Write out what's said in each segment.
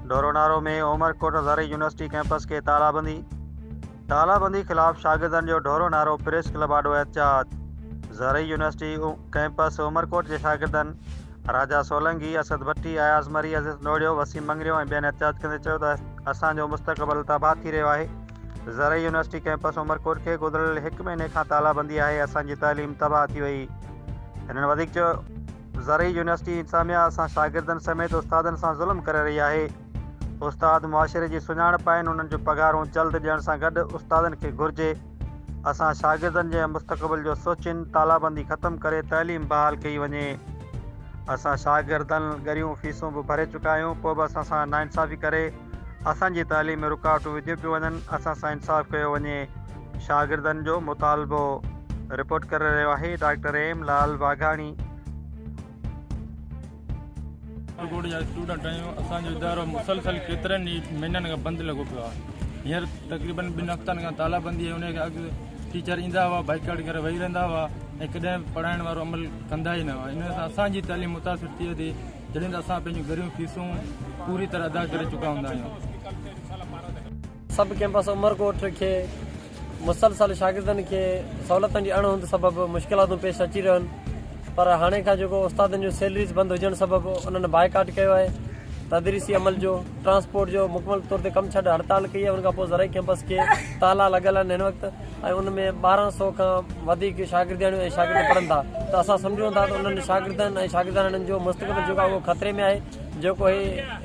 डोरोनारो में Umarkot ज़रई university campus के तालाबंदी खिलाफ शागिर्दनि जो डोरोनारो प्रेस क्लब आॾो एहतजाज। ज़रई यूनिवर्सिटी कैंपस उमरकोट के शागिर्दनि राजा सोलंकी, असद भट्टी, अयाज़ मरी, अज़ीज़ नोड़ियो, वसीम मंगरियो ऐं ॿियनि एहतजाज कंदे चयो त असांजो मुस्तक़बिल तबाह थी रहियो आहे। ज़रई यूनिवर्सिटी कैंपस उमरकोट के गुज़िरियल 1 महीने खां तालाबंदी आहे। असांजी तालीम तबाह थी वई। हिननि वधीक चयो, ज़रई यूनिवर्सिटी इंतज़ामिया असां शागिर्दनि समेत उस्तादनि सां ज़ुल्म करे रही आहे। उस्ताद मुआशिरे जी सुञाणप आहिनि, उन्हनि जूं पघारूं जल्द ॾियण सां गॾु उस्तादनि खे घुरिजे असां शागिर्दनि जे मुस्तक़बिल जो सोचिनि, तालाबंदी ख़तमु करे तइलीम बहाल कई वञे। असां शागिर्दनि ॻरियूं फीसूं बि भरे चुका आहियूं, पोइ बि असां सां नाइंसाफ़ी करे असांजी तालीम में रुकावटूं विधियूं पियूं वञनि। असां सां इंसाफ़ कयो वञे, शागिर्दनि जो मुतालबो। रिपोर्ट करे रहियो आहे डॉक्टर एम लाल वाघाणी। उमरकोट जा स्टूडेंट आहियूं। असांजो इदारो मुसलसल केतिरनि ई महीननि खां बंदि लॻो पियो आहे। हींअर तक़रीबन 2 हफ़्तनि खां तालाबंदी आहे। उनखे अॻु टीचर ईंदा हुआ, बाइकाट करे वेही रहंदा हुआ ऐं कॾहिं पढ़ाइण वारो अमल कंदा ई न हुआ। इन सां असांजी तालीम मुतासिर थी वई, जॾहिं त असां पंहिंजूं घरियूं फीसूं पूरी तरह अदा करे चुका हूंदा आहियूं। सब कैंपस उमरकोट के मुसलसल शागिर्दनि के सहूलतनि जी अणहोंद सबबि मुश्किलातूं पेश अची रहियूं आहिनि, पर हाणे खां जेको उस्तादनि जो सैलरीज़ बंदि हुजण सबबि उन्हनि बाइकाट कयो आहे। तदरीसी अमल जो, ट्रांसपोर्ट जो मुकमल तौर ते कमु छॾ हड़ताल कई आहे। उन खां पोइ ज़रई कैंपस के ताला लॻल आहिनि हिन वक़्तु, ऐं उन में 1200 खां वधीक शागिर्दियाणियूं ऐं शागिर्द पढ़नि था। त असां सम्झूं था त उन्हनि शागिर्दनि ऐं शागिर्दाननि जो मुस्तक़बिल जेको आहे उहो ख़तरे में आहे। जेको ही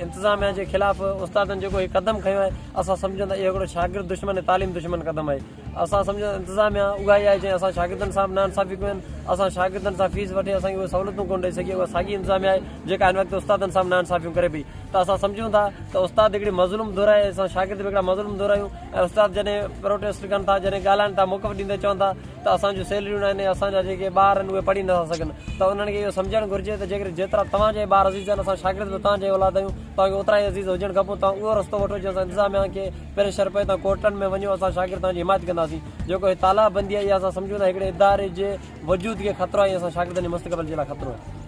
इंतिज़ामिया जे ख़िलाफ़ उस्तादनि जेको ही क़दम खयो आहे, असां सम्झूं था इहो हिकिड़ो शागिर्द दुश्मन ऐं तालीम दुश्मन क़दम आहे। असां सम्झूं इंतिज़ामिया उहा ई आहे जंहिं असां शागिर्दनि सां नाइंसाफ़ी कयूं आहिनि। असां शागिर्दनि सां फीस वठे असांखे उहे सहूलियतूं कोन ॾेई सघी। उहा साॻी इंतिज़ामिया आहे जेका हिन वक़्तु उस्तादनि सां नाइंसाफ़ियूं करे पई। त असां सम्झूं था त उस्ताद हिकिड़ी मज़लूम दोराए, असां शागिर्द हिकिड़ा मज़लूम दोरायूं, ऐं उस्ताद जॾहिं प्रोटेस्ट कनि था, जॾहिं ॻाल्हाइनि था, मौक़फ़ ॾींदे चवनि था त असांजूं सैलरियूं आहिनि, असांजा जेके ॿार आहिनि उहे पढ़ी नथा सघनि। त उन्हनि खे इहो सम्झणु घुरिजे त जेतिरा तव्हांजे ॿार अज़ीज़ आहिनि, असां शागिर्द बि तव्हांजे औलाद आहियूं, तव्हांखे ओतिरा ई अज़ीज़ हुजणु खपो। तव्हां उहो रस्तो वठो जंहिं सां इंतिज़ामिया खे प्रेशर पए, तव्हां कोर्टनि में वञो, असां शागिर्द तव्हांजी हिमायत कंदासीं। जेको ही तालाबंदी आहे, इहा असां सम्झूं था हिकिड़े इदारे जे वजूद खे ख़तरो आहे, असां शागिर्दनि जे मुस्तक़बिल जे लाइ ख़तरो आहे।